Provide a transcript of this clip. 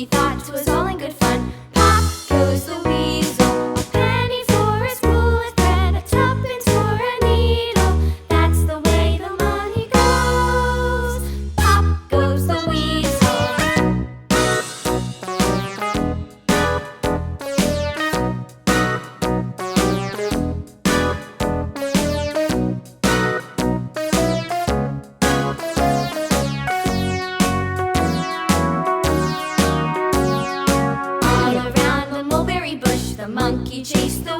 he thought 'twas all in good fun. Pop goes the weasel, a penny for a spool of thread, a tuppence for a needle. That's the way the money goes. Pop goes the weasel. All around the mulberry bush, the monkey chased the